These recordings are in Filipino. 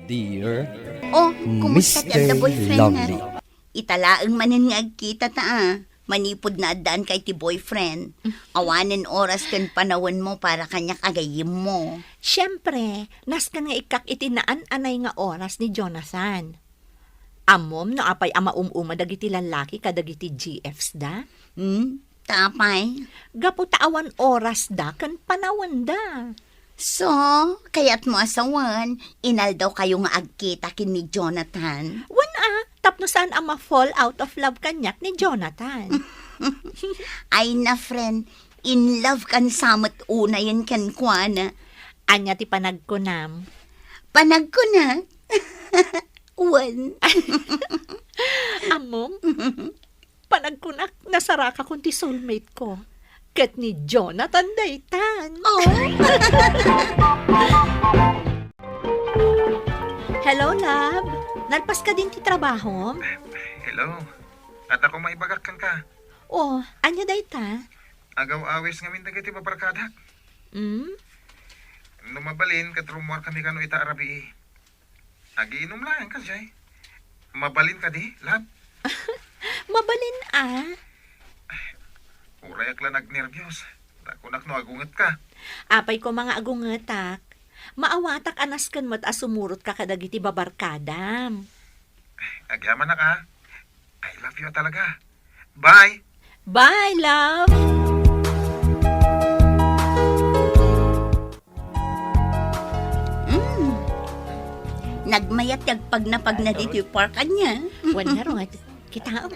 dear Oh, kumusta Mr. ti the boyfriend Lovely. na? Italaang manin nga agkita ta Manipod na addaan kay ti boyfriend. Awanen oras kan panawon mo para kanya kagayim mo. Siyempre, naskan nga ikak itinaan anay nga oras ni Jonathan. Amom no apay ama dagiti lalaki kadagiti GFs da. Tapay. Gapu taawan oras da kan panawon da. So, kaya't mo asawan, inal daw kayo nga agkita kin ni Jonathan. Tapno saan ang ma-fall out of love kanyak ni Jonathan. Ay na friend, in love kan samot una yan kan kuana. Anya ti panagkunam. Panag ko na. One. Amom, panagkunak nasaraka kun ti soulmate ko. Kat ni Jonathan daytan. Oh. Hello, love. Nalpas ka din ti trabaho? Hello. At ako maibagak ka. Oh, anya dayta? Agaw-awis nga min dagiti babarkadak. Numabalin kat rumor kami kano ita arabi. Agiinom lang ka siya. Mabalin ka di, lab. Mabalin Urayak lang nagnervyos. Takunak no agungat ka. Apay ko mga agungetak. Maawatak anaskan mo't asumurot ka kadagiti babarkadam. Agyaman na ka. I love you talaga. Bye! Bye, love! Nagmayat pag na dito yung parkan niya. Wanarot, kita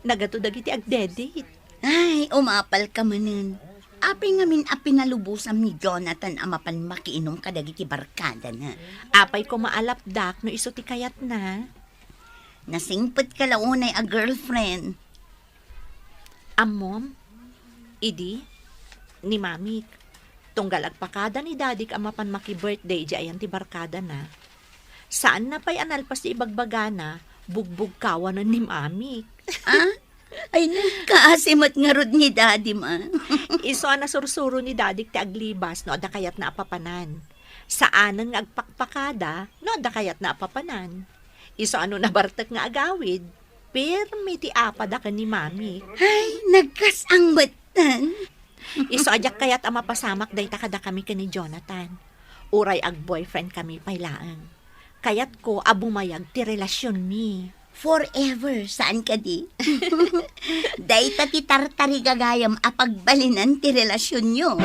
nagato dagiti agdedit. Ay, umapal ka manin. Api nga min apinalubusan ni Jonathan amapan makiinom ka dagiti barkada na. Apay ko maalapdak no iso ti kayat na. Nasingpot ka launay a girlfriend. Amom, idi, ni mamik, tunggal agpakada ni dadik amapan maki-birthday di ayan ti barkada na. Saan na pa'y analpas ti ibagbagana, bugbog kawanan ni mamik. Ay, nagkaasimot nga rod ni daddy ma. Iso na sursuro ni dadik ti aglibas no ada kayat na apapanan. Saan nga agpakpakada no ada kayat na apapanan. Iso na bartek nga agawid. Permi ti apada ka ni mami. Ay, nagkasang batan. Iso ajak kayat ang mapasamak dayta kada kami ka ni Jonathan. Uray ag boyfriend kami paylaang. Kayat ko abumayag ti relasyon mi. Forever, saan ka di? Dayta ti tartari gagayam apagbalinan ti relasyon nyo.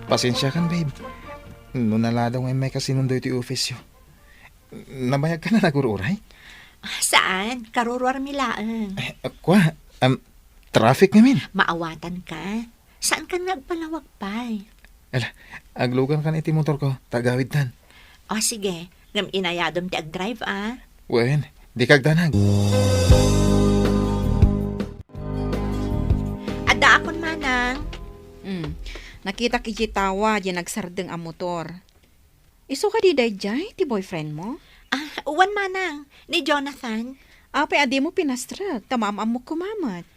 Pasensya kan, babe. Nung naladaw nga may kasinundo iti ofisyo. Nabayag ka na nagururay? Saan? Karurwar milaang. Kwa, traffic ngamin. Maawatan ka? Saan ka nagpalawag pa'y? Ala, aglugan ka na iti motor ko. Tagawid tan. O sige, ngam inayadom ti ag-drive Wen, di kagdanag. Ada akon manang. Nakita kijitawa di nagsardeng ang motor. Iso ka di dayjay, ti boyfriend mo? Uwan manang, ni Jonathan. Apay adi mo pinastrag, tamamam mo kumamat.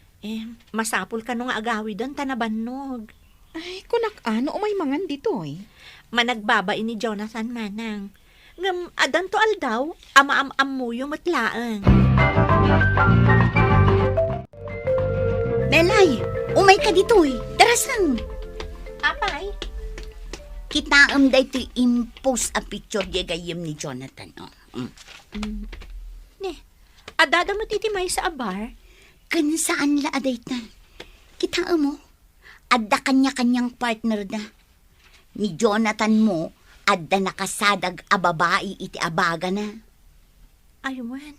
Masapul ka nung agawi doon, tanabannog. Ay, kunak ano, umay mangan dito Managbabain ni Jonathan manang. Ngam, adan to aldaw, ama-am-am mo yung matlaang. Melay, umay ka dito Darasang. Apay? Kitaam da ito impose a picture di gayam ni Jonathan. Adada mo titimay sa abar? Saan la aday na? Kitaam mo, adda kanya-kanyang partner na. Ni Jonathan mo, adda nakasadag a babae iti abaga na. Aywan.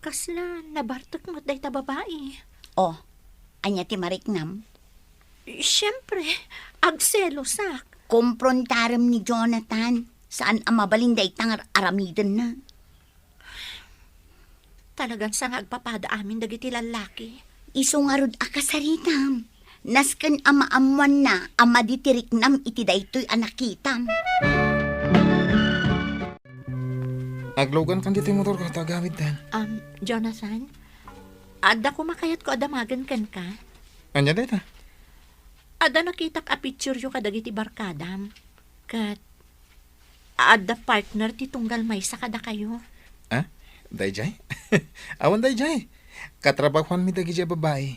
Kasla, nabartok mo day ta babae. Oh, anya ti mariknam? Siyempre, agselo sak. Komprontaram ni Jonathan, saan ang mabalinday tangar aramiden na. Talagang sa agpapada amin dagiti lalaki. Iso nga rod akasaritam. Nasken ama-amuan na ama ditiriknam iti daytoy anakitam. Aglugan kan dito yung motor ko. Tagawid tan. Jonathan, ada ko makayat ko adamagan kan ka? Anya dita? Ada nakita ka picture yu kadagiti barkadam. Kat, ada partner ti tunggal may sa kada kayo. Ah, dayjay? Awan dayjay. Katrabahuan mi dagi babae.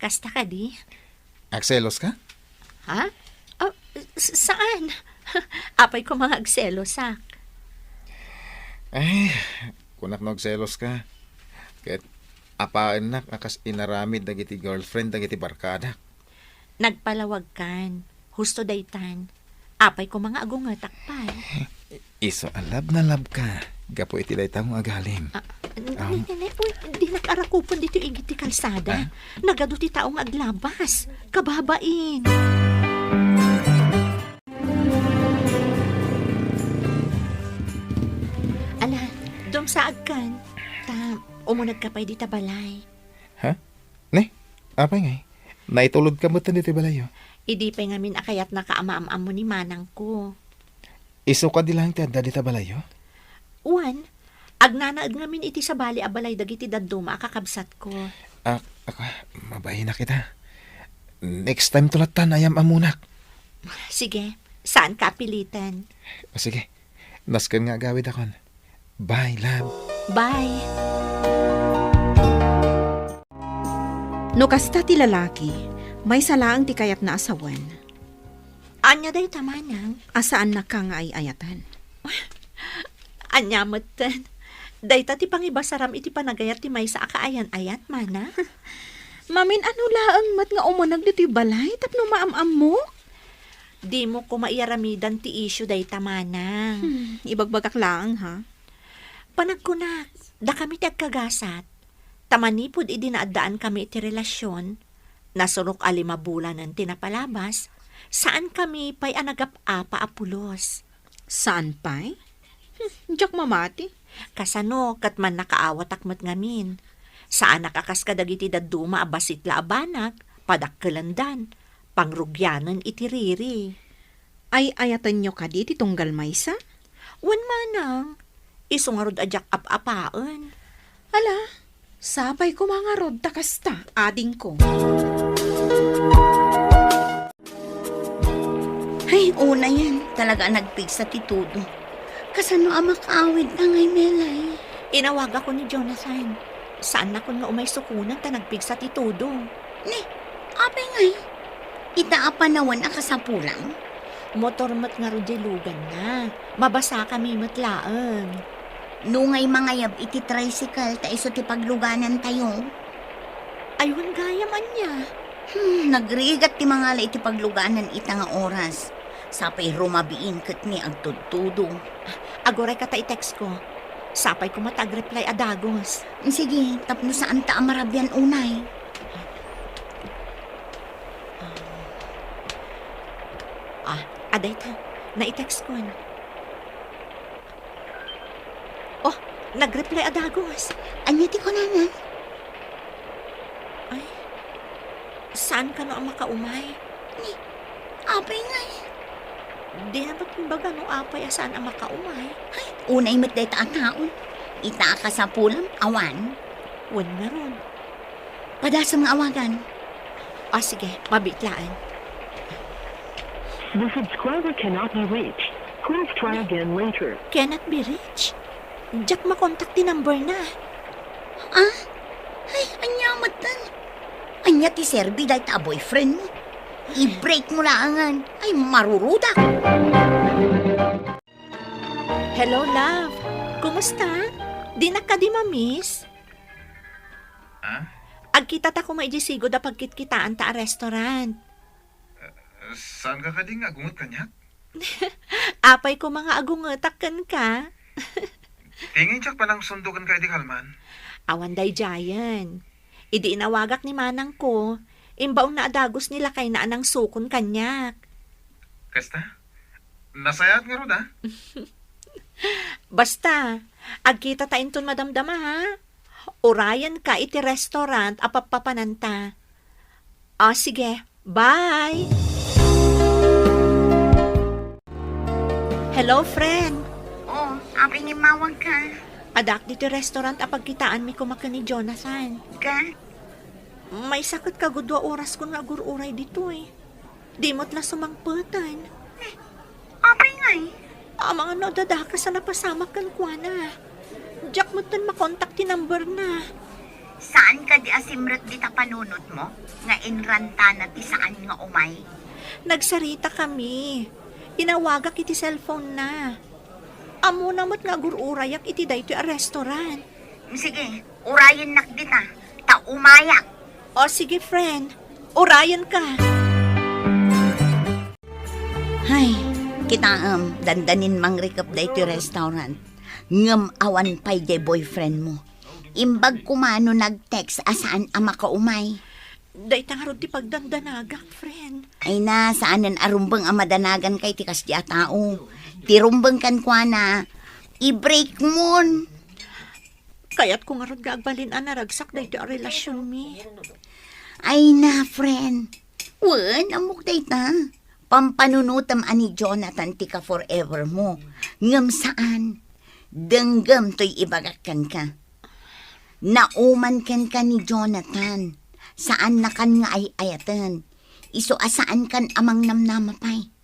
Kasta ka di? Akselos ka? Ha? Oh, saan? Apay ko mga agselosak. Ay, kunak nagselos ka. Ket apaan nak akas inaramid dagiti girlfriend dagiti barkada. Nagpalawag kan. Husto daytan. Apay ko mga agungatak pa. Iso alab na lab ka. Gapo iti daytang agaling. Di nag-arakupon dito igiti kalsada. Nagado ti taong aglabas. Kababain. Ala, dom saag kan. Umunag ka pa'y di tabalay. Ha? Ne? Apay ngay? Naitulod ka mo dito balayo. Idi pa ngamin akayat na kaamaam-am mo ni manang ko. Iso ka di lang ti adda dita balayo? Uwan, agnanaag ngamin iti sa bali abalay dagiti daduma akakabsat ko. Mabahin na kita. Next time tulatan ayam amunak. Sige, saan ka pilitan? O sige, naskan nga gawid akon. Bye, love. Bye. No kasta ti lalaki, may salaang ti kayat na asawan. Anya day tamanang. Asaan na ka nga ay ayatan? Anya matan. Day ti pangibasaram iti panagayat ti may sa akaayan-ayat mana. Mamin, ano laang mat nga umunag dito'y balay tapno maam-am mo? Di mo ko maiyaramidan ti issue day tamanang. Ibagbagak laang ha? Panagkunak, da kami ti agkagasat. Tamanipod idinaadaan kami iti relasyon. Nasurok 5 bulanan tinapalabas. Saan kami pa'y anagap-apa apulos. Saan pa'y? Diyak mamati. Kasano, kat man nakaawat akmat ngamin. Saan nakakas kadagiti daduma abasit la abanak, padakkelandan, pangrugyanan itiriri. Ay ayatan nyo ka di tunggal maysa? Wan manang, isungarod adyak ap-apaan. Ala, sapay ko mga rod takasta, ading ko. Ay, una yan. Talaga nagpig sa titudo. Kasano ang makaawid na ngay melay? Inawag ako ni Jonathan. Saan na kun nga umay sukunan ta nagpig sa titudo? Ni, apay ngay. Itaapanawan ang kasapulang. Motor mat nga rudilugan na. Mabasa kami matlaang. Nungay mangayab iti tricycle ta iso ti pagluganan tayo. Aywan gaya man niya. Nagrigat ti mga iti pagluganan ita nga oras. Sapay rumabiin ket ni agtudtudo. Agoray ka ta i-text ko. Sapay ko matag-reply adagos. Sige, tapno saan ta amarabyan unay. Aday ta. Na-i-text ko. Oh, nag-reply adagos. Anyati ko nanan. Ay, saan ka no ang makaumay? Apay ngay. Di na ba't kumbaga no apay saan ang makaumay? Unay matday ta ang taon. Ita ka sa pulang awan. Wan nga ron. Padasa mga awagan. Sige, mabitlaan. The subscriber cannot be reached. Please try again later. Cannot be reached. Jack makontak ti number na. Ay, anyamat nan. Anya ti Serbi dahil ta boyfriend mo. I-break mo laangan. Ay, marurudak. Hello, love. Kumusta? Di na ka di ma-miss? Agkita ta ko maijisigo da pagkitkitaan ta a restaurant. Saan ka kading agungot kanyak? Apay ko mga agungetakkan ka. Tingin siya pa ng sundukan ka di kalman. Awanday Jayan. Idi inawagak ni manang ko. Imbaong na adagos nila kay na anang sukon kanyak. Kasta? Nasayat nga ron Basta, agkita ta inton madamdama ha. Urayan ka iti restaurant apapapananta. Sige. Bye! Hello, friend. Oh, apay ni mawag ka. Adak dito restaurant apagkitaan mi kumaka ni Jonathan. Ka? May sakit ka 2 oras ko nga agururay dito eh. Di mo't la sumangpatan. Apay nga eh. Mga no dadaka sa napasamak kan kwa na. Jack mo tan makontak ti number na. Saan ka di asimrot di ta panunot mo? Nga inranta na ti saan nga umay? Nagsarita kami. Inawagak iti cellphone na. Amo namot nga agururayak iti dayto a restaurant. Sige, urayan nak di ta. Ta umayak. O sige friend, urayan ka. Hay, kita dandanin mangrikap dayto restaurant. Ngam awan pay de boyfriend mo. Imbag kumano nag-text asaan ama ka umay. Day tangarod ti pagdandanagak, friend. Ay na, saanan arumbang amadanagan kay tikas di atao. Tirumbang kan kwa na, i-break mon. Kaya't kung arod gagbalin naragsak dayto a relasyon mi. Ay na, friend. Wan, amok day ta. Pampanunutam ani Jonathan tika forever mo. Ngam saan? Denggam to'y ibagakan ka. Nauman kan ka ni Jonathan. Saan na kan nga ay ayatan. Iso asaan kan amang namnamapay.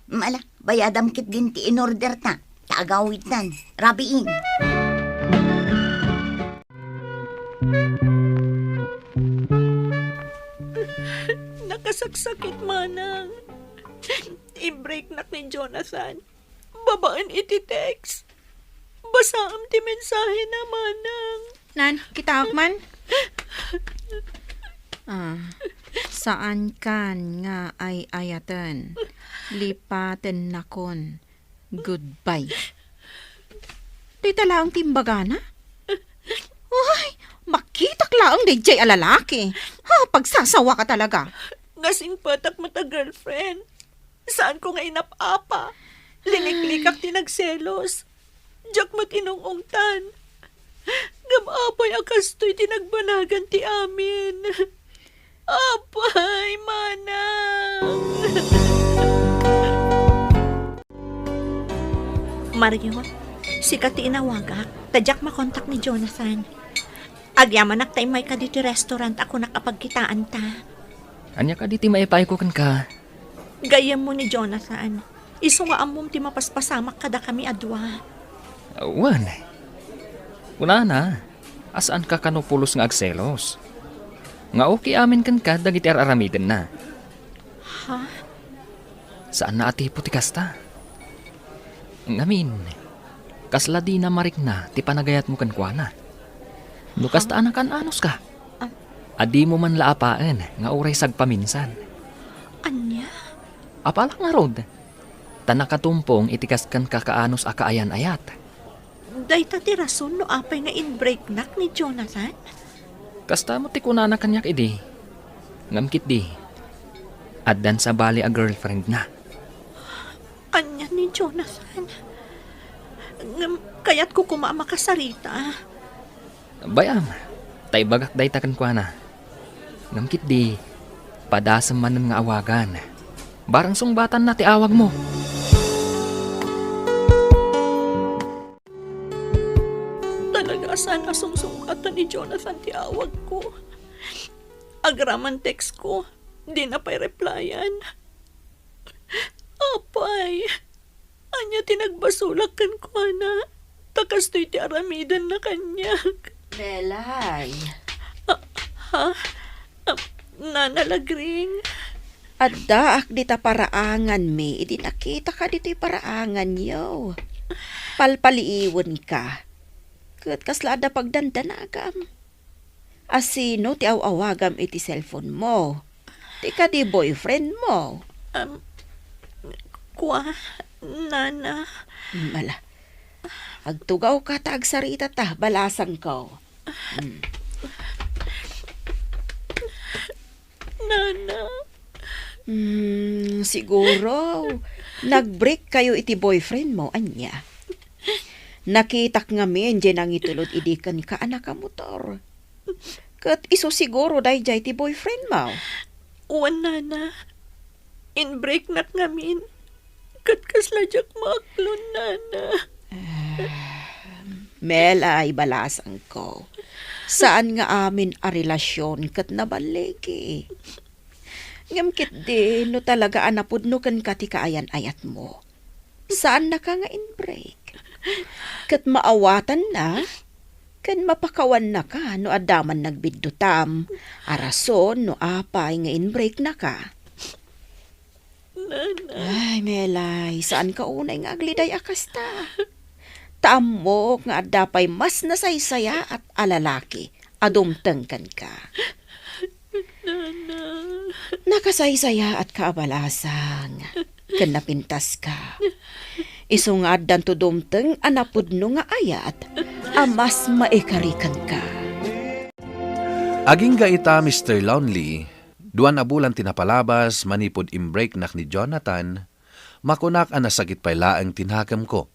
Mala, bayadam kit din ti in order ta. Taagawit tan. Rabiin. Nakasaksakit manang. I-break nak ni Jonathan. Babaan iti text. Basaam ti mensahe na manang. Nan, kita man? Saan kan nga ay ayatan? Lipaten nakon. Goodbye. Di talaang timbagana? Uy, makitak laang DJ alalaki. Pagsasawa ka talaga. Ngasing patak mata girlfriend. Saan ko nga inapapa? Liniklikak ti nagselos. Diyak matinungungtan. Gamapay akastoy tinagbanagan ti amin. Apay, manang. Mario, sikat ti inawagak. Tadyak makontak ni Jonathan. Agyaman naktaimay ka dito restaurant ako nakapagkitaan ta. Anya ka diti maipay ko kan ka. Gayam mo ni Jonathan. Iso nga amom ti mapaspasamak kada kami adwa. Wan. Una na. Asaan ka kanupulos nga agselos? Nga okay amin kan ka dagiti araramiden na. Ha? Saan na ati puti kasta? Ngamin. Kasla di na marik na ti panagayat mo kan kwa na. Nukas taan kan anos ka. Adi mo man laapaan nga uray sagpaminsan. Anya? Apala nga rod. Tanakatumpong itikas kan kakaanos akaayan ayat. Day ta ti rason no apay nga in-break nak ni Jonathan? Kasta mo ti kunana kanyak idi. Ngamkit di. Addan sa bali a girlfriend na. Anya ni Jonathan? Kaya't ko kumamakasarita. Bayam. Tay bagak day takan kwa na. Ngamkit di. Padasam manan nga awagan. Barang sungbatan na ti awag mo. Talaga sana sungsungkatan ni Jonathan ti awag ko. Agraman text ko. Di na pa'y replyan. Apay. Anya tinagbasulak kan ko na. Takastoy ti aramidan na kanyak. Belay. Nanalagring. Adda ak dita paraangan mi. Idi nakita ka dito'y paraangan yo. Palpaliiwan ka. Kat kasla da pagdandanagam. Asino ti awawagam iti cellphone mo. Ti ka di boyfriend mo. Kwa, nana. Mala. Agtugaw ka ta agsarita ta. Balasang ko. Nana. Siguro. Nag-break kayo iti boyfriend mo, anya. Nakitak nga men, dyan ang itulod idikan ka anak ka motor. Kat iso siguro dahi jay ti boyfriend mo. Uwan, nana. In-break nak ngamin. Kat kasladyak maklon, nana. Mel ay balasang ko. Saan nga amin a relasyon kat nabaligi? Ngam kit di, no talaga anapod no kan kati kaayan-ayat mo. Saan na ka nga in break? Kat maawatan na, kan mapakawan na ka no adaman nagbiddutam. Arason no apay nga in break na ka. Ay, Melay, saan ka unay nga agliday akasta? Taamok nga adapay mas nasaysaya at alalaki, adumtengkan ka. Nakasaysaya at kaabalasang, kan napintas ka. Isungad dan tudumteng anapod no nga ayat, amas maikarikan ka. Aging gaita Mr. Lonely, 2 na bulan tinapalabas manipod imbreak nak ni Jonathan, makunak ang nasakit pay laang tinhakam ko.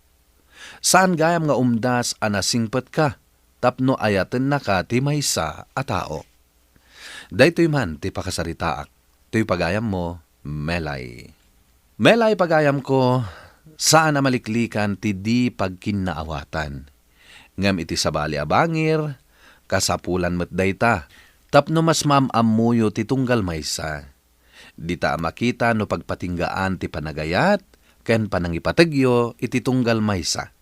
Saan gayam nga umdas anasingpet ka, tapno ayaten na ka ti maysa a tao. Daytoy man ti pakasaritaak, to'y pagayam mo, Melay. Melay pagayam ko, saan na maliklikan ti di pagkinaawatan. Ngam iti sabali abangir, kasapulan met dayta, tapno mas mamamuyo ti tunggal maysa. Di ta makita no pagpatinggaan ti panagayat, ken panangipatagyo iti tunggal maysa.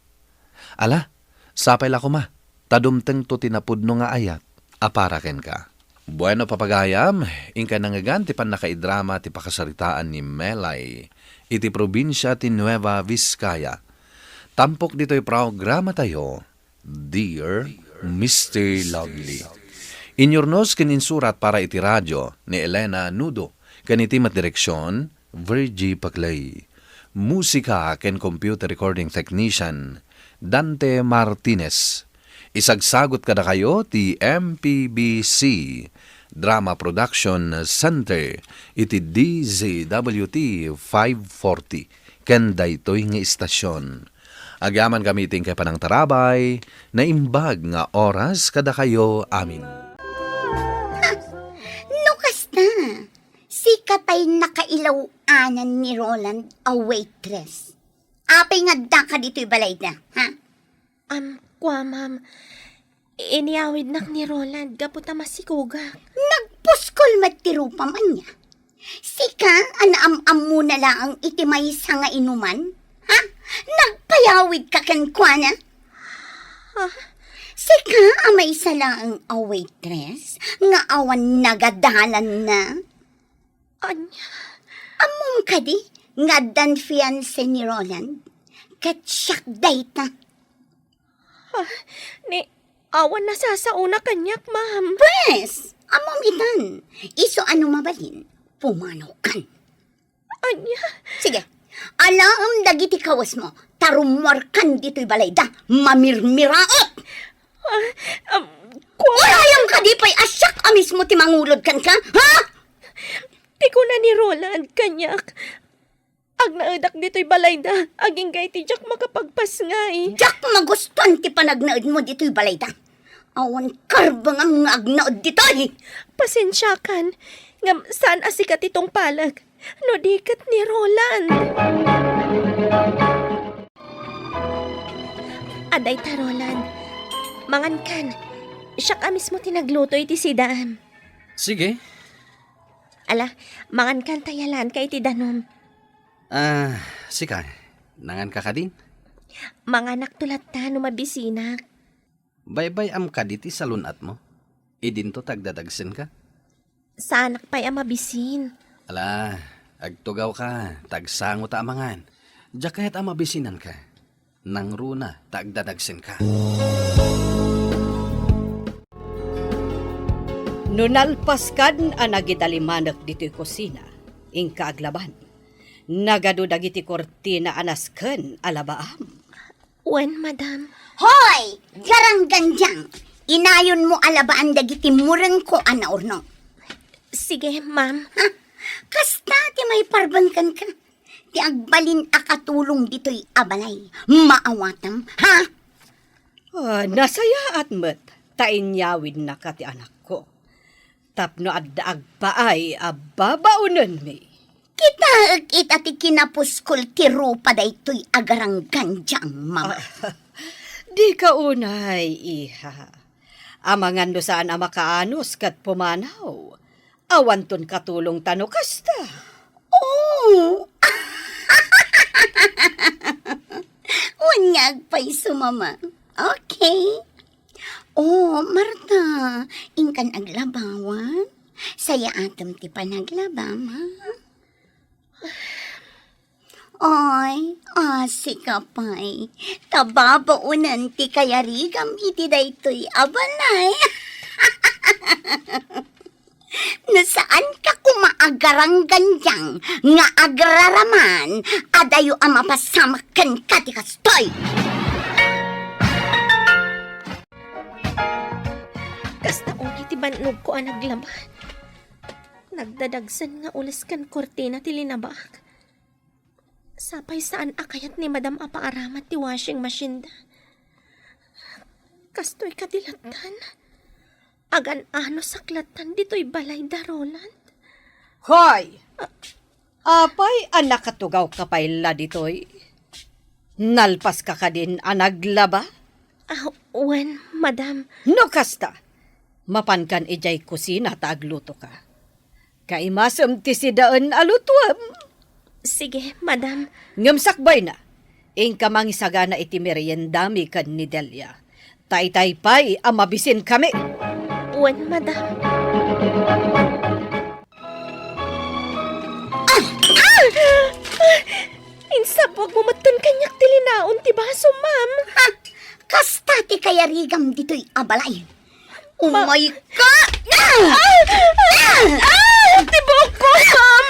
Ala, sapay la ko ma, tadumteng to tinapudno nga ayat, apara ken ka. Bueno papagayam, ingka nangagan ti panakaidrama ti pakasaritaan ni Melay, iti probinsya ti Nueva Vizcaya. Tampok dito'y programa tayo, Dear Mr. Lovely. Inyornos ken insurat para iti radyo ni Elena Nudo, ken iti matdireksyon, Virgie Paclay. Musika ken computer recording technician, Dante Martinez. Isagsagot kada kayo ti MPBC Drama Production Center iti DZWT 540 ken daytoy nga istasyon. Agaman gamitin kay panang tarabay na imbag nga oras kada kayo amin. No kasta, si katay nakailaw-anan ni Roland a waitress. Apay nga da ka dito'y balay na, ha? Kwa, ma'am. Iniawid nak ni Roland, gaputa masikugak. Nagpuskol matiro pa man niya. Sika, anaam-am mo na lang iti may nga inuman? Ha? Nagpayawid ka kan kwa na? Sika, amay isa lang a waitress, nga awan nagadalan na. Anya? Among ka di, nga dan fiancé ni Roland, kat siyak dayta. Ni, awan na sasauna kanyak, ma'am. Pwes, amom itan, iso ano mabalin, pumanaw kan. Anya? Sige, alam dagiti kawas mo, tarumwar kan dito'y balayda, mamirmiraot! Urayang ka di pa'y asyak amis mo timangulod kan ka, ha? Di ko na ni Roland kanyak. Ag naedak dito'y balayda, aging gay ti Jack makapagpas ngay. Jack magustuhan ti panagnaod mo dito'y balayda. Awan karbang ang nga agnaod dito'y. Pasensya kan, ngam saan asikat itong palag? No dikat ni Roland. Aday ta, Roland. Mangan kan, siya ka mismo tinagluto iti sidaan. Sige. Ala, mangan kan tayalan kay iti danom. Sika, nangan ka din? Mga naktulat ta no mabisinak. Baybay am ka diti sa lunat mo. Idin to tagdadagsin ka. Saanak pa'y amabisin. Ala, agtugaw ka, tagsango ta amangan. Diya kahit amabisinan ka. Nang runa, tagdadagsin ka. Nunalpaskan ang nagidalimanak dito'y kusina, ingka aglaban. Nagado dagiti kortina anasken alabaam. Wen, madam? Hoy! Garang ganjang! Inayon mo alabaan dagiti mureng ko anaurno. Sige, ma'am. Ha? Kasta ti may parbankan ka. Ti agbalin akatulong dito'y abalay. Maawatam, ha? Nasaya at met, tainyawid na ka ti anak ko. Tapno adda agpaay ababaunan mi. Kita ti kinapuskol ti rupa daytoy agarang ganjang, mama. Di ka unay, iha. Amangan do saan ang makaanos kat pumanaw. Awanton katulong tano kasta. Oh! Unyag pa'y sumama. Okay. Oh, Marta, ingkan aglabawan. Saya atam ti panaglabam, ha? Ay, asi ka pa'y. Kababaunan ti kayarigam iti daytoy abanay. Nasaan ka kumaagarang ganyang nga agraraman adayo ang mapasamakan ka ti kastoy. Kasta uni ti bannog ko ang naglaban. Nagdadagsan nga ulas kan kortina ti linabak. Sapay saan akayat ni Madam apaaramat ti washing machine da. Kastoy kadilatan. Agan ano saklatan dito'y balay da, Roland. Hoy! Apay anak katugaw kapayla ditoy. Nalpas ka din anaglaba? Wen, Madam. No kasta. Mapankan ijay kusina ta agluto ka. Kaimasam ti si daan alutuam. Sige, Madam. Ngamsakbay na. Ingka mangisagana iti meriendami kan ni Delia. Tay-tay pay amabisin kami. Wen, Madam. Insabog mo matan kanyak tilinaon ti baso, ma'am. Ha? Kasta ti kayarigam dito'y abalay. Umay ka! Tibok ko, ma'am!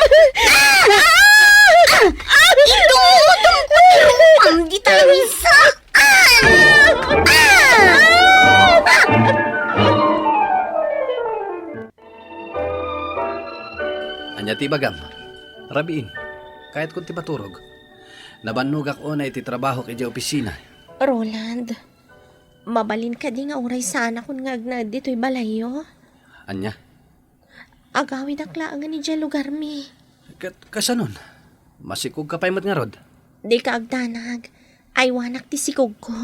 Idudong ko tiruam di tayo saan! Anya ti bagam. Rabiin. Kahit kung ti paturog. Nabanugak o na iti trabaho kay opisina. Roland, mabalin ka di nga uray sana kung ngagnad dito'y balayo. Anya? Agawid aklaan nga ni dyan lugar mi. Kasanon? Masikog ka pa'y nga rod. Di ka agdanag. Ay wanak ti sikog ko.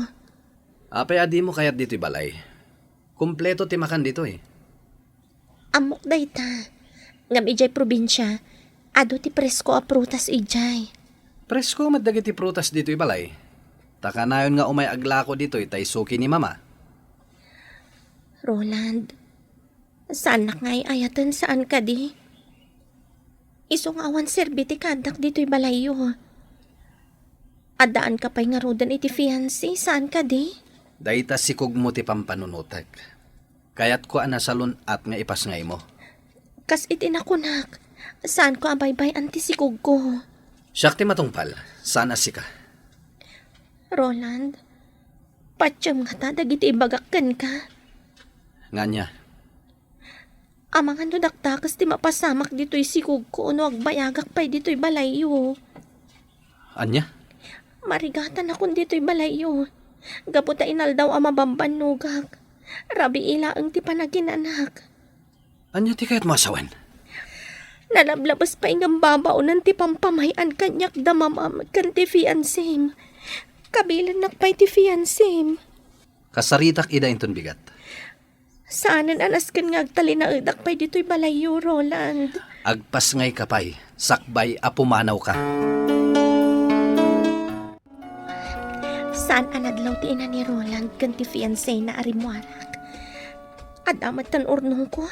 Apay adi mo kayat dito'y balay. Kumpleto ti makan dito eh. Amok day ta. Ngam ijay probinsya. Ado ti presko a prutas ijay. Presko madagiti prutas dito'y balay. Takanayon nga umay aglako dito'y tay suki ni mama. Roland, saan na nga'y ayatan saan ka di? Isong awan serbiti kandak dito'y balayo. Adaan ka pa'y nga rodan iti fiancé, saan ka di? Dayta sikog mo ti pampanunutek. Kayat ko anasalon at nga ipas ngay mo. Kas itinakunak, saan ko abay-bay anti sikog ko? Siyak ti matungpal, sana sika. Roland, patyam nga ta, dagiti ibagakkan ka. Nga niya. Amang ano daktakas ti mapasamak dito'y sikog ko, no agbayagak pa'y dito'y balayo. Anya? Marigatan akong dito'y balayo. Gaputa inal daw ang mabambanugag. Rabi ila ang ti panaginanak. Anya ti kayat masawan? Nalablabas pa ingam babaunan ti pampamayan kanyak damamam kan ti fiancé. Kabilan nakpay ti fiancé. Kasaritak ida inton bigat. Saanan anas kan nga agtalinaidak pa'y dito'y balayo, Roland. Agpas ngay kapay, sakbay apumanaw ka. Saan anadlaw ti ina ni Roland kan ti fiancé na arimwanak. Adamat tan urnong ko.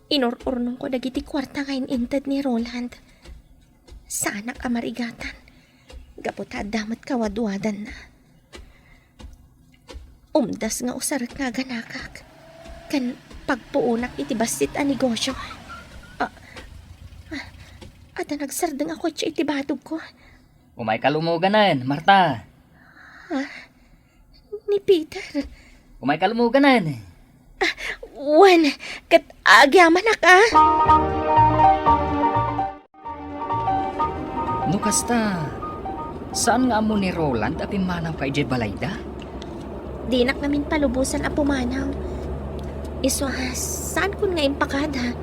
Inor-urnong ko dagiti kwarta ngayon intad ni Roland. Saanak amarigatan. Gaputa damat kawadwadan na. Umdas nga usarat nga ganakak. Kan pagpuunak iti basit a negosyo. Ada nagsardeng ako siya iti batog ko. Umay kalumuganan, Marta. Ni Peter. Umay kalumuganan. Wan, kat agyaman na ka. No kasta, saan nga mo ni Roland at imanaw kay Jay Balayda? Di nak namin palubusan a pumanaw. Iswahas, saan kun nga impakada?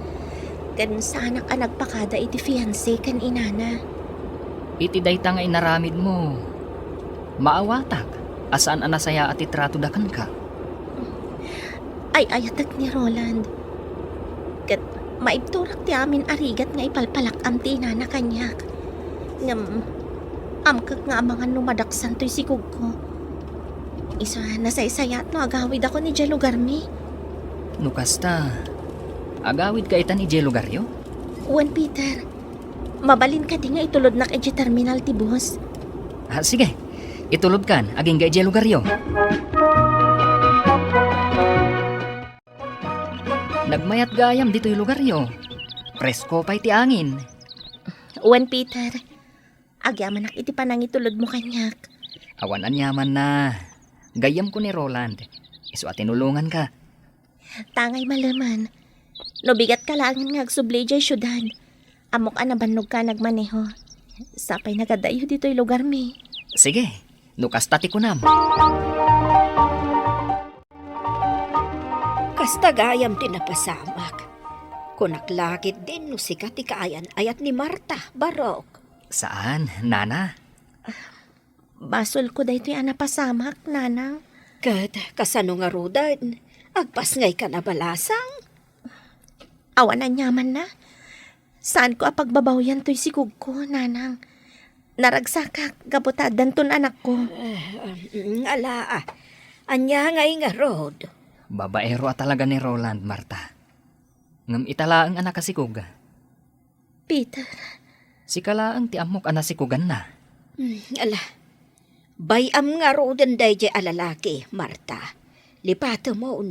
Kan saan ka nagpakada iti fiancé kan inana. Iti dayta nga inaramid mo. Maawatak, asaan anasaya at itrato dakan ka? ay ayatak ni Roland. Kat maibturak ti amin arigat nga ipalpalak am ti inana kanyak. Ngam, amkag nga amangan numadaksan to'y sikog ko. Isa nasaysayat no agawid ako ni Jay lugar mi. Nukasta, agawid ka itan ije lugaryo? Juan Peter, mabalin ka di nga itulod na kay terminal ti bus. Sige, itulod kan, aging ka ije lugaryo. Nagmayat gayam dito'y lugaryo. Presko pa'y ti angin. Juan Peter, agyaman ak iti panangitulod mo kanyak. Awan anyaman na. Gayam ko ni Roland. Iso at tinulungan ka. Tangay malaman. No bigat ka lang nga agsubli dyan syudad. Amok anabanog ka nagmaneho. Sapay nagadayo dito'y lugar mi. Sige, nukas tati ko nam. Kasta gayam tinapasamak. Kunaklakit din no sikat ikaayan ayat ni Marta, Barok. Saan, Nana? Basol ko dahito yung anapasamak, nanang. Kat, kasano nga rudan, agpas ngay ka na balasang. Awan na nyaman na. Saan ko apagbabaw yan to'y sikog ko, nanang? Naragsakak, gabutadan ton anak ko. Ala, anya ngay nga rod. Babaero at talaga ni Roland, Marta. Ngam itala ang anak kasikuga. Peter. Si kala ang tiamok anasikugan na. Ala, bayam nga rodan day jay alalaki, Marta. Lipata mo,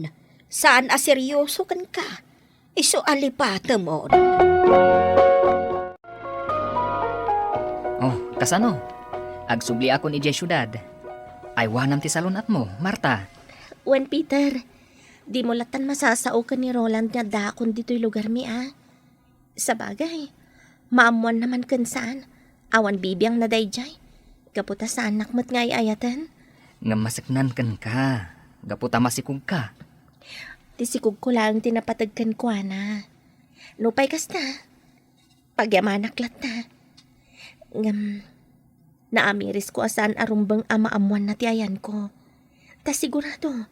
saan aseryoso kan ka? Iso alipata mo. Oh, kasano? Agsubli ako ni Jay syudad. Ay wanam ti salunat mo, Marta. Juan Peter, di mo latan masasao ka ni Roland nga dakon dito'y lugar mi, Sa bagay, maamuan naman kan saan. Awan bibiyang na dayjay. Gaputa sa anak mo't nga ayatan. Ngam masaknan kan ka. Gaputa masikog ka. Tisikog ko lang tinapatagkan ko, na. Nupay kasta. Pagyamanak lat na. Ngam, naamiris ko asan arumbang amaamuan na tiayan ko. Ta sigurado,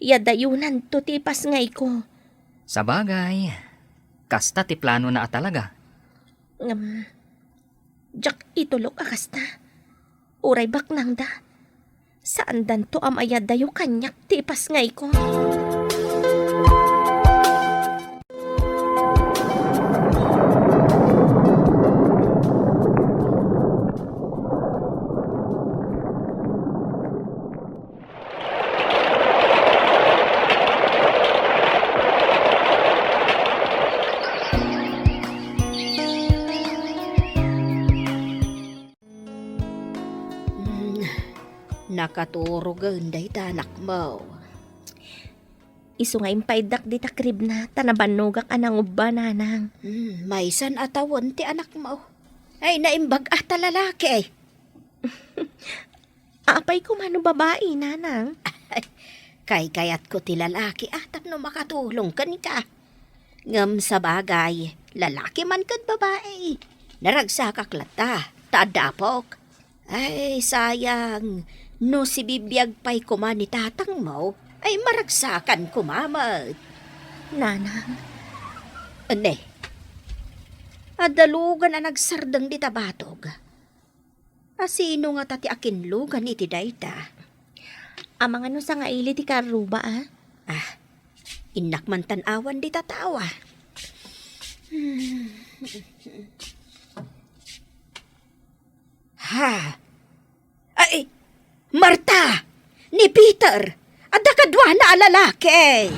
yadayunan to tipas ngay ko. Sa bagay, kasta ti plano na talaga. Jak itulog akasta. Uray bak nang da. Saan dan to amayadayo kanyak tipas ngay ko. Nakaturugan day tanak mo. Isu nga impaydak di takrib na tanabanogak anang uba, nanang. May san atawon ti anak mo. Ay naimbag ata lalaki. Aapay ko mano babae, nanang. Kayat ko ti lalaki atap no makatulong kan ka. Ngam sa bagay, lalaki man kad babae. Naragsakak lata, taadapok. Ay sayang, no si bibiyag pa'y kuman ni tatang mo, ay maragsakan kumamad. Nanang. Ane, adalugan na nagsardang di tabatog. Asino nga tati akinlugan iti dayta? Amang ano sa nga ili ti karuba, Inak man tanawan di tatawa. Ay, Marta! Ni Peter! Adda kadwa na alalaki!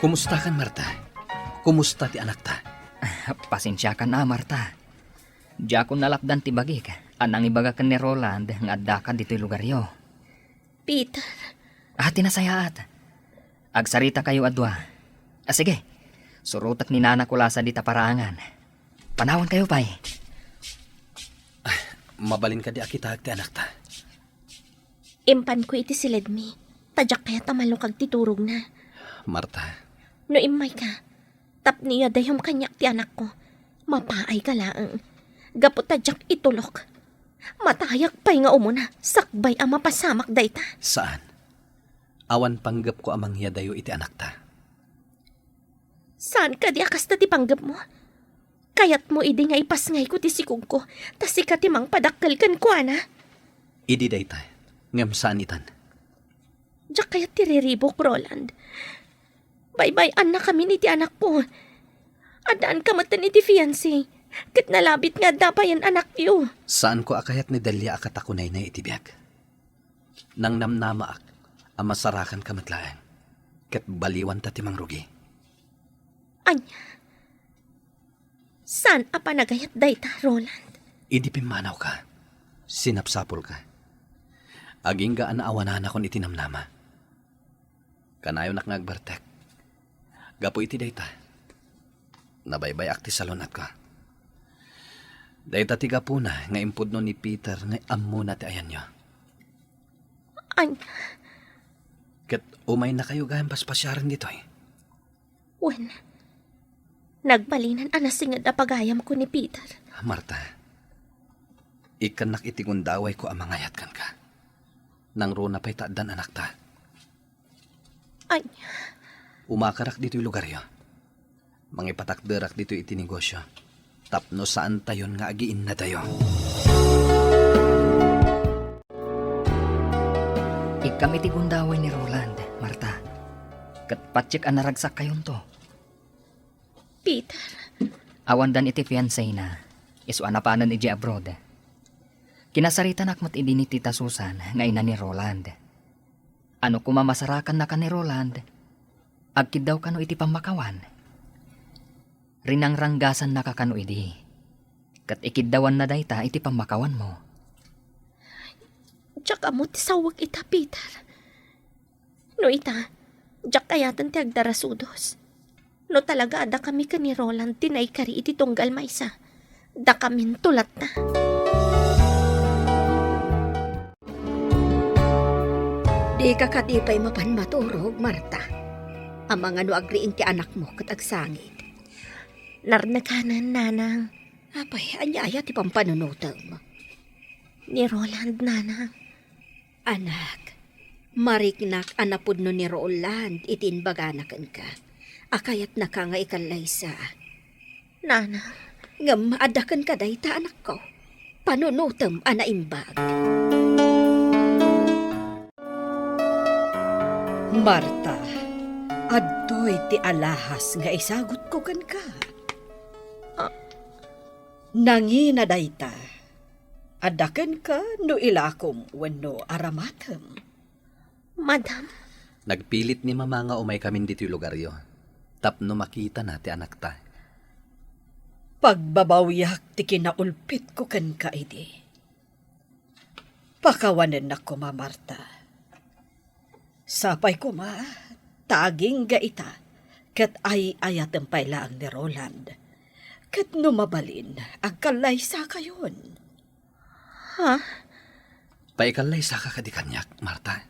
Kumusta kan, Marta? Kumusta ti anak ta? Pasensya ka na, Marta. Diya ko nalapdan ti bagik. Anang ibaga ka ni Roland nga adda ka dito'y lugaryo. Peter. Tinasayaat. Agsarita kayo adwa. Sige. Surutak ni Nana kulasa di taparangan. Panawan kayo, pay. Mabalin ka di akita ti anak ta. Impan ko iti silid mi. Tadyak kaya tamalukag titurog na. Marta. No imay ka. Tap niya dayong kanyak ti anak ko. Mapaay ka lang. Gapot tadyak itulok. Matayak pa'y nga umuna, sakbay ang mapasamak dayta. Saan? Awan panggap ko amang yadayo iti anak ta. Saan ka di akas na ti panggap mo? Kayat mo idi nga ipasngay ko ti sikog ko, tas ikatimang padakkel kan ko, ana. Idi day ta. Ngam saan itan? Diyak kayat ti riribok, Roland. Bye-bye-an na kami ni ti anak ko. Adaan ka matan iti fiancé. Kat nalabit nga dapayan anak yu. Saan ko akayat ni Delia akatakunay na itibiyag? Nang namnama ak, ang masarakan ka matlaan. Kat baliwan ta timang rugi. Anya, saan apa nagayat dayta, Roland? Idi pimanaw ka. Sinapsapol ka. Aging ga anaawanan akong itinamnama. Kanayo nak ngagbartek. Gapo iti dayta. Nabaybay akti salunat ka. Dayta tiga po na nga impudno ni Peter nga ammo na ti ayan nyo. Anya, Kat umay na kayo gayang paspasyaran dito eh. wen. Nagbalinan anasingad na pagayam ko ni Peter. Marta, ikanak itigundaway ko ang mangayat kan ka. Nang runa pa'y taaddan anak ta. Anya, Umakarak dito'y lugar yo. Mangipatakderak dito iti negosyo. Tapno saan tayon nga agiin na tayo. Ikam iti gundaway ni Roland, Marta. Kat patsik ang naragsak kayon to. Peter, Awan dan iti fiancé na. Isu anapanan iji abroad. Kinasarita nakmat idi ni Tita Susan nga ina ni Roland. Ano kumamasarakan na ka ni Roland? Agkid daw kano iti pamakawan. Rinang ranggasan na kakano idi. Kat ikiddawan na dayta iti pamakawan mo. tsaka mo ti sawag ita, Peter. No ita, jak kayatan ti agdarasudos. No talaga ada kami ka ni Roland tinay kari iti tunggal maysa. Da kamin tulat na. Di ka katipay mapan maturog, Marta. Ang mga no agriin ti anak mo kat agsangit. Narnaganan, nanang. Apay, anyaya ti pampanunutam. Ni Roland, nanang. Anak, mariknak anapod no ni Roland itinbaganakan ka. Akayat na ka nga ikalaysa. Nanang. Ngam adakan ka dayta anak ko. Panunutam anaimbag. Marta, adtoy ti alahas nga isagot ko kan ka. Nangina dayta. Adakan ka no ilakom wenno aramatem. Madam. Nagpilit ni mama nga umay kamin dito yung lugar yo. Tapno makita na ti anak ta. Pagbabawyak ti kinaulpit ko kan ka idi. Pakawanan na ko, Ma Marta. Sapay ko, Ma, taging gaita, kat ay ayatang pailaang ni Roland. Kat numabalin, agkalaysa kayon. Ha? Paikalay sa kakadikanyak, Marta.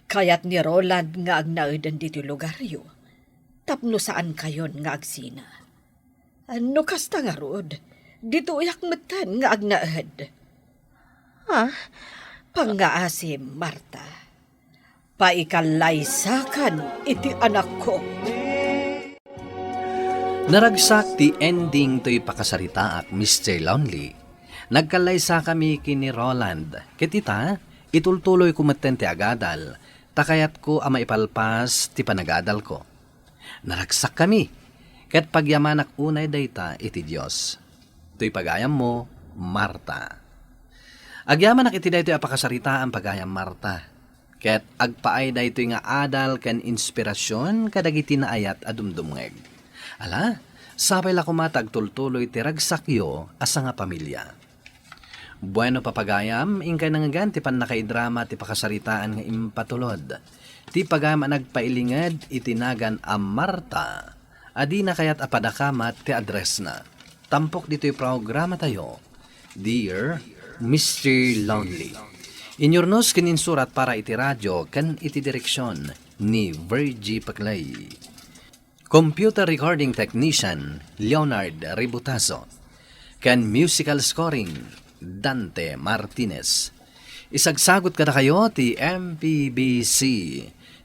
Kayat ni Roland nga agnaudan dito lugar yo. Tapno saan kayon nga agsina. Ano kasta nga rod? Dito yak metan nga agnaad. Ha? Pangaasim, Marta. Paikalaysakan iti anak ko. Naragsak ti ending to'y pakasarita at Mr. Lonely. Nagkalaysa kami kini Roland. Kitita, itultuloy kumaten ti agadal. Takayat ko ang maipalpas ti panagadal ko. Naragsak kami. Ket pagyamanak unay dayta iti Diyos. To'y pagayam mo, Marta. Agyamanak iti daytoy apakasarita ang pagayam Marta. Ket agpaay daytoy nga adal ken inspirasyon kadagiti na ayat adumdumngeg. Ala, sapay la kumatag tultuloy ti ragsakyo asa nga pamilya. Bueno papagayam, ingkay nangagan ti panakaidrama ti pakasaritaan nga impatulod. Ti pagayam nagpailingad itinagan a Marta. Adi na kayat apadakamat ti address na. Tampok dito'y programa tayo. Dear Mr. Lonely. Inyornos kininsurat para iti radyo kan iti direksyon ni Virgie Paclay. Computer Recording Technician Leonard Ributazo. Kan musical scoring Dante Martinez. Isagsagot kada kayo ti MPBC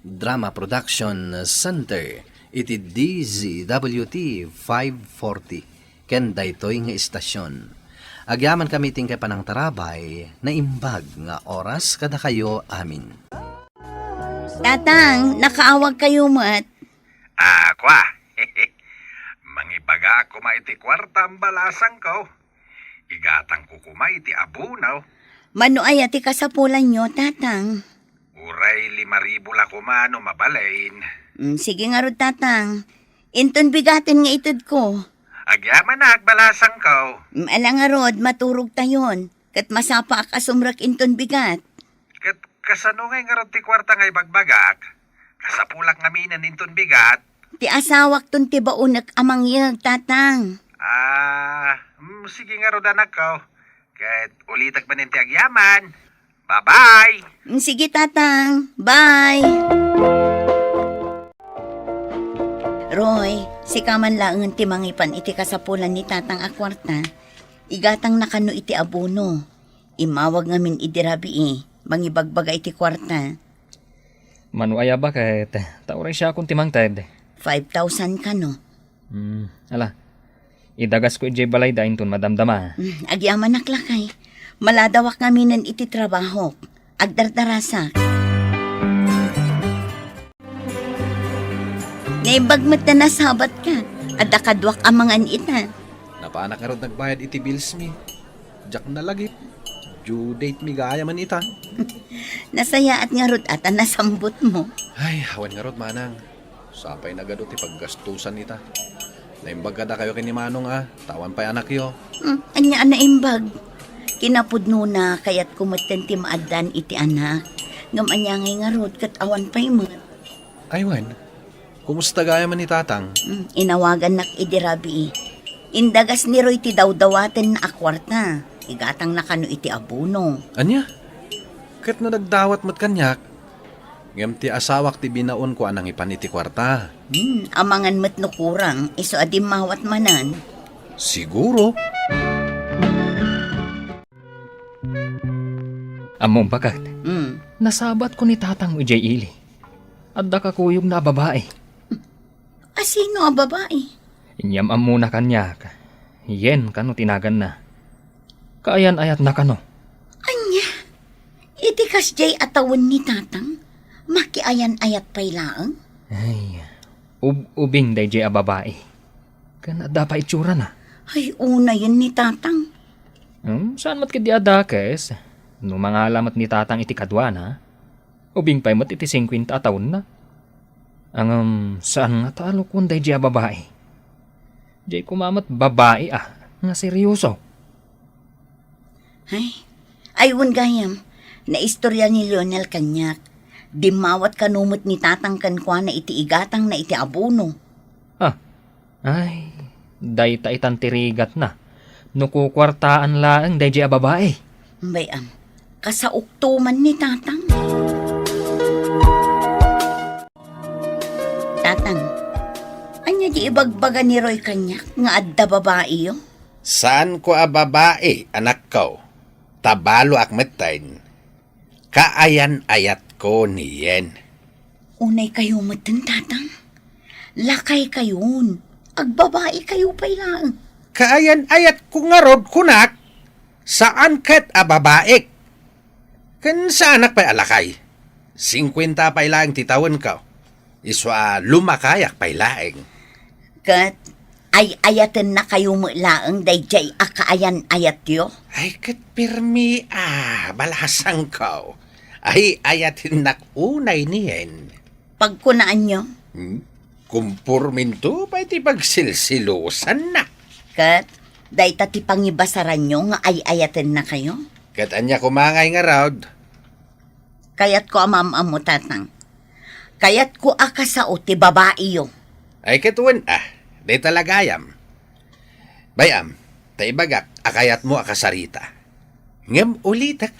Drama Production Center iti DZWT 540 ken daytoy nga istasyon. Agyaman kami ting kay panang tarabay na imbag nga oras kada kayo amin. Tatang, nakaawag kayo mat. Kwa. Mangibaga ako maiti kwarta ang balasang ko. Igatang ko kumaiti abunaw. Mano ay ati kasapulan nyo, tatang. Uray 5,000 la kumano mabalain. Sige nga rod, tatang. Inton bigatin nga itod ko. Agyaman na agbalasang ko. Alang nga rod, maturog tayon. Kat masapa ak asumrak inton bigat. Kat kasano ngay nga ti kwarta ngay bagbagak. Kasapulak ngaminan inton bigat. Ti asawak ton ti baunak amang yag, tatang. Sige nga rod anak ko. Kat ulitag pa ninti agyaman. Bye-bye! Sige, tatang. Bye! Roy, si kaman laang ti mangipan iti kasapulan ni tatang akwarta. Igatang nakano iti abuno. Imawag ngamin idirabi mangibagbaga iti kwarta. Manuaya ba kahit tauray siya akong timang ted. 5,000 ka no? Ala, idagas ko ijay balay dahin ton madamdama. Agyaman naklakay. Maladawak ngaminan iti trabaho. Agdardarasak. Naibagmat na nasabat ka. Adda kadwak amangan ita. Napaanak nga rod nagbayad iti bills mi. Jack na lagip. Due date mi gaya man ita. Nasaya at nga rod ata nasambot mo. Ay, hawan nga rod manang. Sapay na gado ti paggastusan ita. Naimbag ka da kayo kinimanong tawan pa'y anak yo. Anya naimbag. Kinapudno na kayat kumaten ti maadan iti anak. Ngam anya ngay nga rod kat awan pa'y mo. Aywan, kumusta gaya man ni tatang? Inawagan nak idirabi. Indagas ni Roy ti dawdawaten na akwarta. Igatang nakano iti abuno. Anya? Kat na nagdawat mat kanyak. Ngam ti asawak ti binaon ko anang ipan iti kwarta. Amangan mat no kurang, iso adim mawat manan. Siguro. Among bagat, nasabat ko ni tatang ijay ili. Adda ka kuyog na babae. Sino a babae? Inyam amuna kanyak. Yen kano tinagan na. Kaayan ayat na kano. Anya? Iti kasjay atawan ni tatang? Makiayan ayat pay laang? Ay, ubing day jay a babae. Kan adda pa itsura na. Ay, una yun ni tatang. Saan mat kidi adakes? No mga alamat ni tatang iti kadwana, ubing pa'y mat iti 50 taon na. Ang saan nga talo kung day jay a babae? Jay kumamat babae nga seryoso. Ay, gayam, na istorya ni Lionel kanyak. Dimawat kanumot ni tatang kankwa na iti igatang na iti abuno. Ay, day ta itan tirigat na. Nukukwartaan laang day jay a babae. Bayam, kasauktuman ni tatang. Tatang, anya di ibagbaga ni Roy kanyak nga adda babae yo? Saan ko babae, anak ko? Tabalo akmetain. Kaayan ayat ko niyen. Unay kayo matan, tatang. Lakay kayon. Agbabae kayo pa'y lang. Kaayan ayat ko nga rod kunak. Saan kat babae? Kan sa anak pa'y alakay. 50 pa'y lang titawan ka. Iswa lumakayak pa'y laeng. Kat, ay ayatan na kayo mo laang dayjay akaayan ayat yo? Ay kat pirmi balasang ka. Ay ayatin nak unay niyen. Pagkunaan nyo? Kumpurminto pa'y ti pagsilsilusan na. Kat, day ti pangibasaran nyo nga ay ayatan na kayo? Kat anya kumangay nga raod. Kayat ko amam mo, tatang. Kayat ko akasao ti babae yo. Ay katuan day talagayam. Bayam, taibagak akayat mo akasarita. Ngem ulitak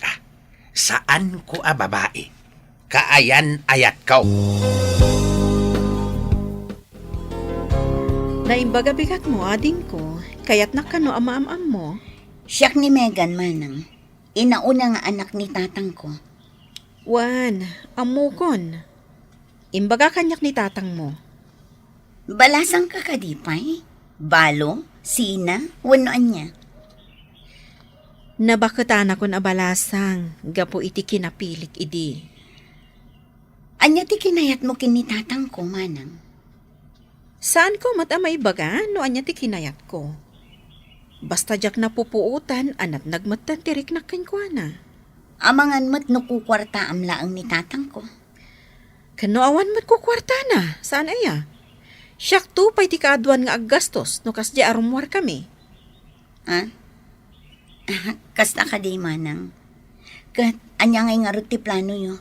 saan ko babae? Kaayan ayat ko. Naimbaga bigat mo, ading ko. Kaya't nakano ama-am mo. Siyak ni Megan manang. Inauna nga anak ni tatang ko. Wan, amukon. Imbaga kanyak ni tatang mo. Balasang ka kadipay? Balo? Sina? Wanoan niya? Nabakatan ako na balasang, gapo iti kinapilik idi. Anya ti kinayat mo kini tatang ko manang? Saan ko matamay baga no anya ti kinayat ko? Basta jak napupuutan anat nagmatan tirik na kinkwana. Amangan mat no kukwarta amlaang ni tatang ko. Kano awan mat ko kwarta na, saan aya? Siyak to pa'y ti kaaduan nga aggastos no kasdi arumwar kami. Ha? Kasta ka di manang. Kat anya ngay nga ti plano yo.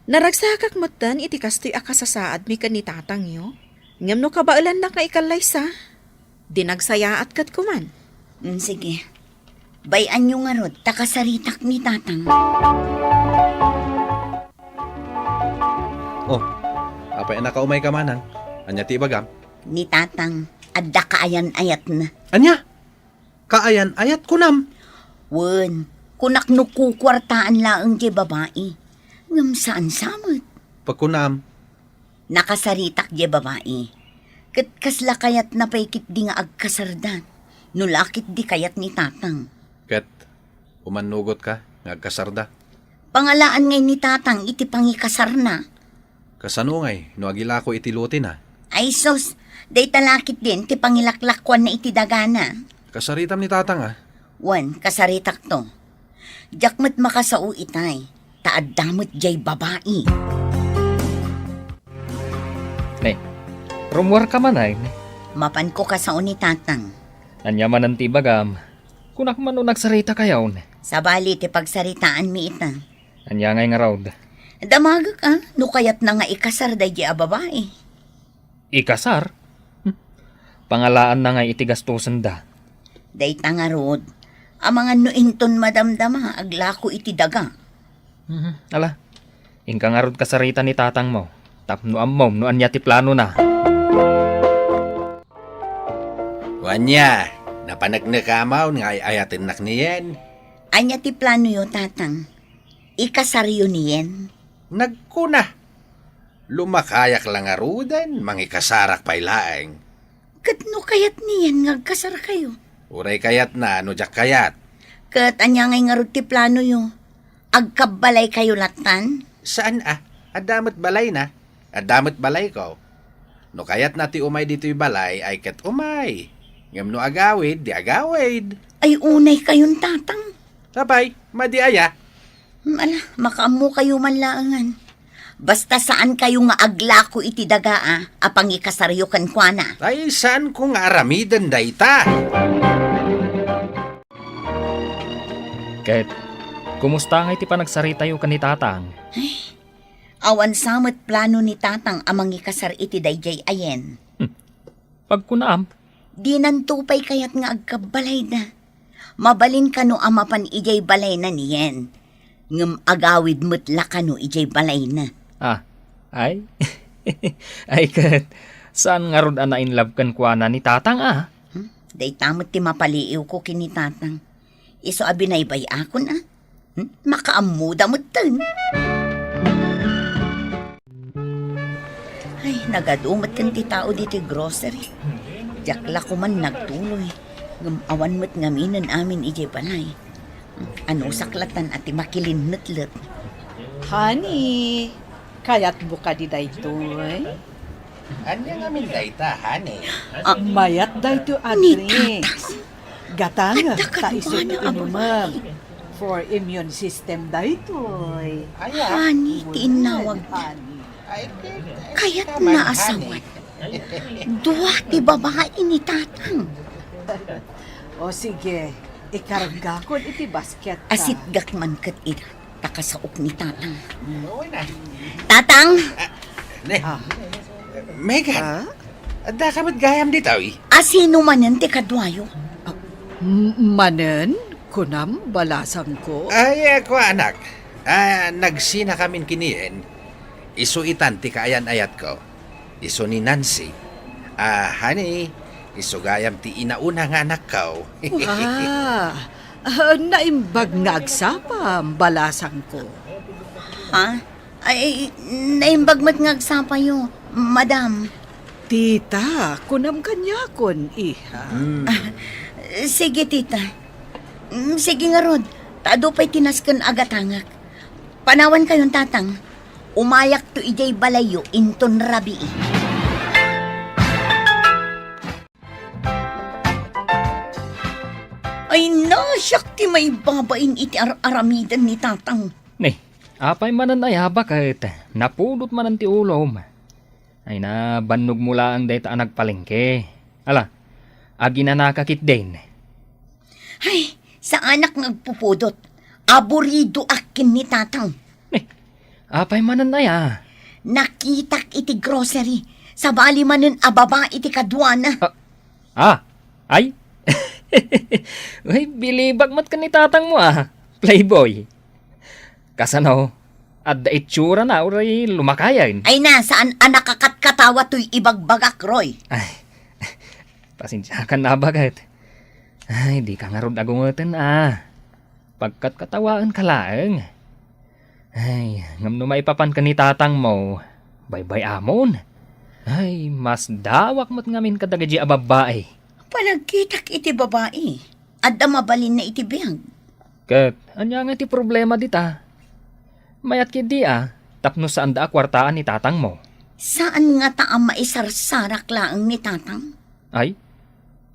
Naragsakak matan iti kastoy akasasaad mi kan ni tatang yo. Ngam no kabailan na ka ikalaysa. Dinagsayaat kat kuman. Sige. Bayan nyo nga rod, takasaritak ni tatang. Oh, apay nakaumay ka manang. Anya ti bagam? Ni tatang, adda kaayan-ayat na. Anya? Kaayan ayat kunam. Wen, kunak no kukwartaan laang di babae. Ngam saan samot? Pagkunam. Nakasaritak di babae. Kat kasla kayat napaikit di nga agkasardan. Nulakit di kayat ni tatang. Ket, umanugot ka, ngagkasarda. Pangalaan ngay ni tatang iti pangikasar na. Kasanungay, no agila ko itiluti na. Ay sos, day talakit din ti pangilaklakwan na iti dagana. Kasaritam ni tatang ah. Wan, kasaritak to. Jakmat makasao itay, taaddamot jay babae. Ne, rumwar ka man ay. Mapan ko kasao ni tatang. Anya man ang tibagam. Kunak man no nagsarita kayaw. Sa bali ti pagsaritaan mi ita. Anya ngay nga raw. Damaga ka, no kayat na nga ikasar day jay a babae. Ikasar? Pangalaan na nga itigastusan da. Day tangarod, amangan no inton madamdama aglako iti daga. Ala, ingka nga rod kasarita ni tatang mo. Tapno ammom no anya ti plano na. Wanya, napanagnakamao nga ayatin nak niyen. Anya ti plano yo tatang? Ikasar yun niyen. Nagkuna. Lumakayak lang arudan, mangikasarak pailaeng. Kat no kayat niyan ngagkasar kayo. Uray kayat na, no jak kayat. Kat anya ngay nga ti plano yo. Agkabalay kayo latan? Saan ah? Adamot balay na. Adamot balay ko. No kayat na ti umay dito'y balay, ay kat umay. Ngam no agawid, di agawid. Ay unay kayon tatang. Sabay, madiaya. Ala, makaamu kayo manlaangan. Basta saan kayo nga aglako iti dagaa, apang ikasaryo kan kuana. Ay, saan ko nga aramidan dayta? Kahit, kumusta nga iti panagsarita yu ka ni tatang? Awan samot plano ni tatang amang ikasar iti dayjay ayen. Pagkunaam, Di nantupay kayat nga agkabalay na. Mabalin ka no amapan ijay balay na niyen. Ngam agawid mutla ka no ijay balay na. ay? Ay kat, saan nga rod ana in love kan kuana ni tatang Day tamot ti mapaliiw ko kini tatang. Iso abinaybay ako na. Makaamuda mo tan. Ay, nagadumot kan ti tao dito grocery. Jakla ko man nagtuloy. Ngamawan mo't ngaminan amin ijay balay. Ano saklatan at makilin nutlet. Honey, kayat buka di daytoy. Anya nga min dayta, honey. Mayat dayto Ni drinks. Gatang, Adda ka taiso duwa na, inumam. For immune system daytoy. Hani, tinawag na. Kaya't naasawat. Duwa ti babae ni tatang. O sige, ikarga ko iti basket ka. Asit gakman kat ira. Takasaok ni tatang. Tatang! Megan, adda ka ba't gayam dito eh? Asino man yan ti kadwayo? Manen, kunam balasang ko. Ay, ako anak. Nagsina kamin kiniin. Isu itan ti kaayan ayat ko. Isu ni Nancy. Honey, Isugayam ti inauna nga anak kao. Naimbag nga agsapam, balasang ko. Ha? Ay, naimbag mat nga agsapa yo, madam. Tita, kunam kanya kon, iha. Sige, tita. Sige nga, Rod. Tado pa'y tinaskan agatangak. Panawan kayon, tatang. Umayak to ijay balayo inton rabi. Ay na, syakti may babain iti aramidan ni tatang. Ni, apay manan ay haba kahit napulot manan ti ulom. Ay na, bannog mula ang dayta nagpalengke. Ala, agi na nakakit din. Ay, sa anak nagpupudot. Aburido akin ni tatang. Apay manan ay Nakitak iti grocery. Sa bali manin ababa iti kadwana. Ay? Ay, bilibag mat ka ni tatang mo Playboy. Kasano, adda itsura na uray lumakayan. Ay na, saan anak katawa to'y ibagbagak, Roy? Ay, pasensya ka na bagat. Ay, di ka nga rod agungatan Pagkat katawaan ka laeng. Ay, ngam no maipapan ka ni tatang mo, bye-bye amon. Ay, mas dawak mo't ngamin kadagaji a babae. Panagkitak iti babae. Adda mabalin na iti biyang. Kat, anya nga ti problema dita. Mayat kidi tapno saan da kwartaan ni tatang mo. Saan nga taang maisarsarak laang ni tatang? Ay,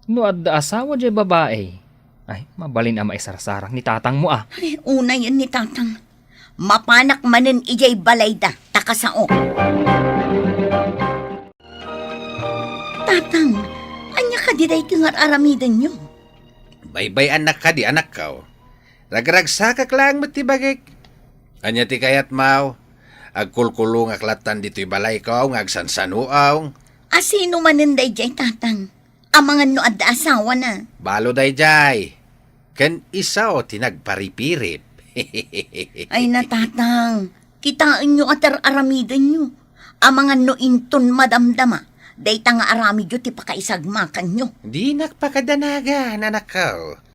no adda asawa jay babae. Ay, mabalin maisarsarak ni tatang mo Ay, una yun ni tatang. Mapanak manin ijay balayda, takasao. Tatang, anya ka diday tingar aramidan nyo? Baybay anak ka di anak kao. Ragragsakak lang matibagik. Anya ti kayat mau. Agkulkulong aklatan dito'y balay kao, ngagsansanuaw. Asino manin day jay tatang? Amangan no adda asawa na. Balo day jay. Ken isa o tinagparipirip. Ay natatang, kitaan nyo at aramidan nyo. Amangan no inton madamdama. Day nga aramid nyo ti pakaisagmakan nyo. Di nakpakadanaga, nanakaw.